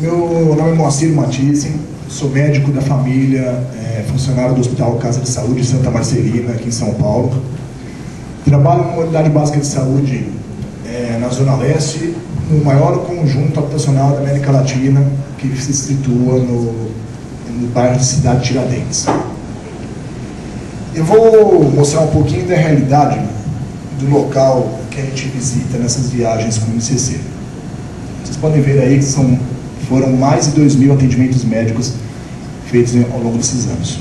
Meu nome é Moacir Matisse, sou médico da família, funcionário do Hospital Casa de Saúde de Santa Marcelina, aqui em São Paulo. Trabalho numa unidade básica de saúde na Zona Leste, no maior conjunto habitacional da América Latina, que se situa no bairro de Cidade Tiradentes. Eu vou mostrar um pouquinho da realidade do local que a gente visita nessas viagens com o MCC. Vocês podem ver aí que foram mais de 2.000 atendimentos médicos feitos ao longo desses anos.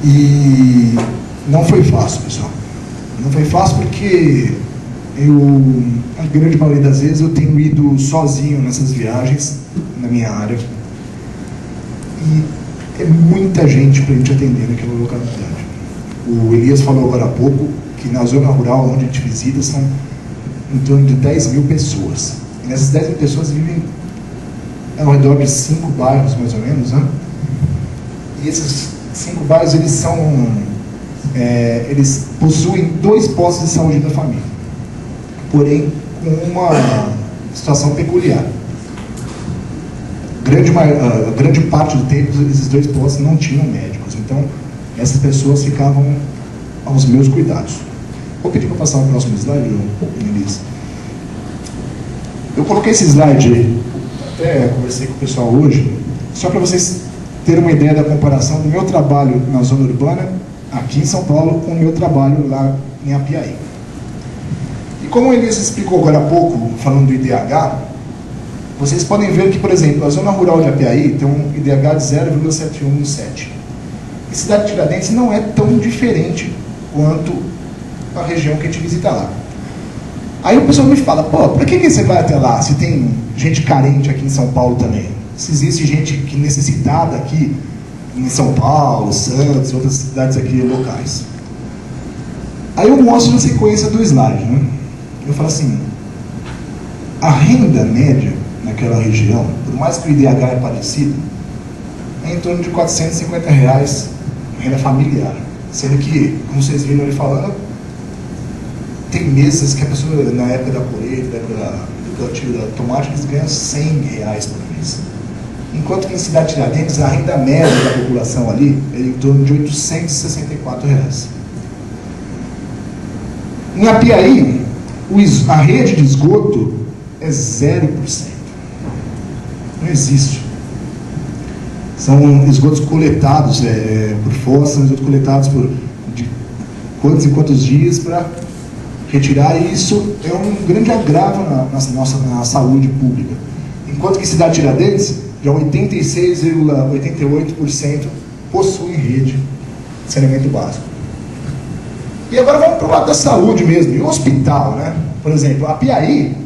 E não foi fácil, pessoal. Não foi fácil porque a grande maioria das vezes eu tenho ido sozinho nessas viagens, na minha área. E é muita gente para a gente atender naquela localidade. O Elias falou agora há pouco que na zona rural onde a gente visita são em torno de 10.000 pessoas. E nessas 10.000 pessoas vivem ao redor de 5 bairros, mais ou menos, né? E esses 5 bairros, eles possuem 2 postos de saúde da família, porém com uma situação peculiar. Grande parte do tempo, esses 2 postos não tinham médicos, então essas pessoas ficavam aos meus cuidados. Vou pedir para passar o próximo slide, Elisa. Eu coloquei esse slide aí, até conversei com o pessoal hoje, só para vocês terem uma ideia da comparação do meu trabalho na zona urbana, aqui em São Paulo, com o meu trabalho lá em Apiaí. E como o Elias explicou agora há pouco, falando do IDH, vocês podem ver que, por exemplo, a zona rural de Apiaí tem um IDH de 0,717. E Cidade Tiradentes não é tão diferente quanto a região que a gente visita lá. Aí o pessoal me fala, pô, por que você vai até lá se tem gente carente aqui em São Paulo também? Se existe gente que necessitada aqui em São Paulo, Santos, outras cidades aqui locais. Aí eu mostro na sequência do slide, né? Eu falo assim, a renda média naquela região, por mais que o IDH é parecido, é em torno de R$450, renda familiar. Sendo que, como vocês viram ele falando, tem meses que a pessoa, na época da colheita, na época do plantio da tomate, eles ganham R$100 por mês. Enquanto que em Cidade Tiradentes, a renda média da população ali é em torno de R$864. Em Apiaí, a rede de esgoto é 0%. Não existe. São esgotos coletados por fossa, são esgotos coletados de quantos e quantos dias para retirar, e isso é um grande agravo na saúde pública. Enquanto que em Cidade Tiradentes, já 86,88% possuem rede de saneamento básico. E agora vamos para o lado da saúde mesmo. E o hospital, né? Por exemplo, Apiaí,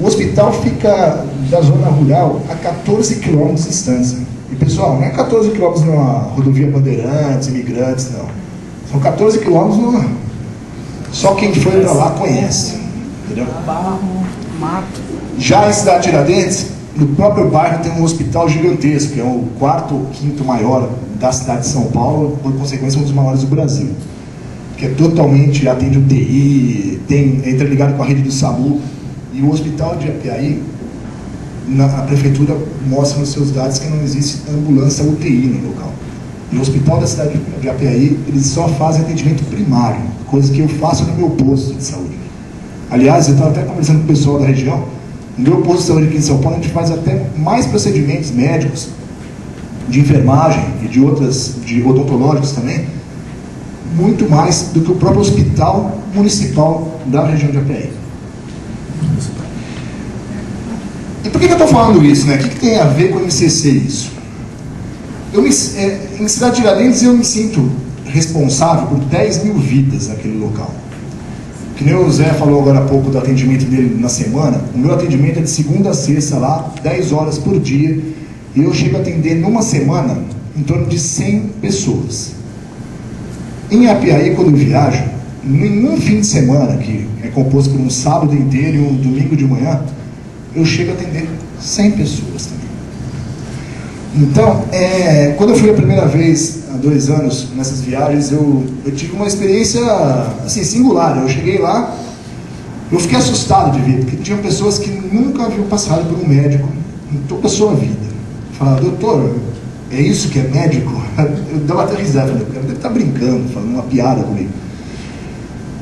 o hospital fica da zona rural a 14 km de distância. E pessoal, não é 14 km numa rodovia Bandeirantes, Imigrantes, não. São 14 km só quem foi para lá conhece. Entendeu? Barro, mato. Já em Cidade Tiradentes, no próprio bairro tem um hospital gigantesco, que é o 4º ou 5º maior da cidade de São Paulo, por consequência um dos maiores do Brasil. Que é totalmente, atende UTI, entra ligado com a rede do SAMU. E o hospital de Apiaí, a prefeitura mostra nos seus dados que não existe ambulância UTI no local. E o hospital da cidade de Apiaí, eles só fazem atendimento primário, coisa que eu faço no meu posto de saúde. Aliás, eu estava até conversando com o pessoal da região, no meu posto de saúde aqui em São Paulo, a gente faz até mais procedimentos médicos, de enfermagem e de odontológicos também, muito mais do que o próprio hospital municipal da região de Apiaí. E por que eu estou falando isso, né? O que tem a ver com o MCC isso? Em Cidade Tiradentes eu me sinto responsável por 10.000 vidas naquele local. Que nem o Zé falou agora há pouco do atendimento dele na semana, o meu atendimento é de segunda a sexta lá, 10 horas por dia, e eu chego a atender numa semana em torno de 100 pessoas. Em Apiaí, quando eu viajo, em um fim de semana, que é composto por um sábado inteiro e um domingo de manhã, eu chego a atender 100 pessoas também. Então, quando eu fui a primeira vez, há 2 anos, nessas viagens, eu tive uma experiência assim, singular. Eu cheguei lá Eu fiquei assustado de ver, porque tinham pessoas que nunca haviam passado por um médico em toda a sua vida. Falaram, doutor, é isso que é médico? Eu dava até risada, falei, o cara deve estar brincando, falando uma piada comigo.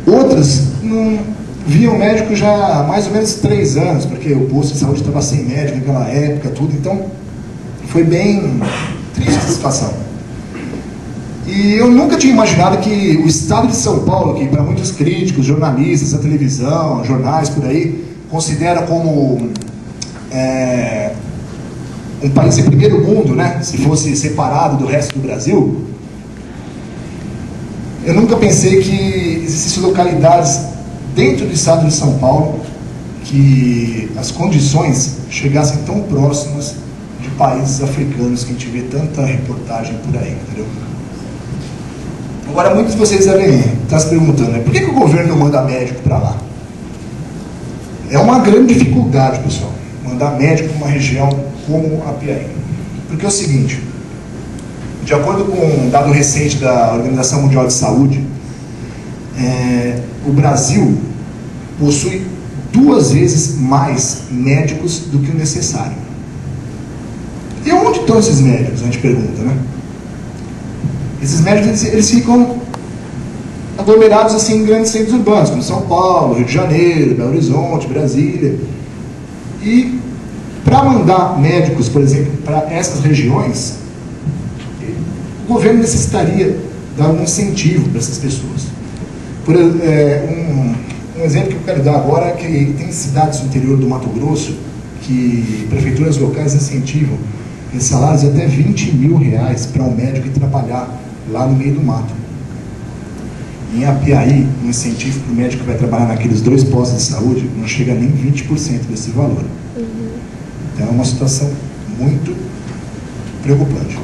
Outras não viam médico já há mais ou menos 3 anos, porque o posto de saúde estava sem médico naquela época, tudo, então foi bem triste essa situação. E eu nunca tinha imaginado que o estado de São Paulo, que para muitos críticos, jornalistas, a televisão, jornais por aí, considera como um país em primeiro mundo, né? Se fosse separado do resto do Brasil, eu nunca pensei que existissem localidades dentro do estado de São Paulo que as condições chegassem tão próximas de países africanos, que a gente vê tanta reportagem por aí, entendeu? Agora, muitos de vocês devem estar se perguntando, né? Por que o governo não manda médico para lá? É uma grande dificuldade, pessoal, mandar médico para uma região como a Piaí. Porque é o seguinte, de acordo com um dado recente da Organização Mundial de Saúde, o Brasil possui 2 vezes mais médicos do que o necessário. E onde estão esses médicos? A gente pergunta, né? Esses médicos, eles ficam aglomerados assim em grandes centros urbanos, como São Paulo, Rio de Janeiro, Belo Horizonte, Brasília. E para mandar médicos, por exemplo, para essas regiões, o governo necessitaria dar um incentivo para essas pessoas. Um exemplo que eu quero dar agora é que tem cidades do interior do Mato Grosso que prefeituras locais incentivam em salários de até R$20 mil para um médico ir trabalhar lá no meio do mato. Em Apiaí, um incentivo para o médico que vai trabalhar naqueles 2 postos de saúde não chega nem 20% desse valor. Então é uma situação muito preocupante.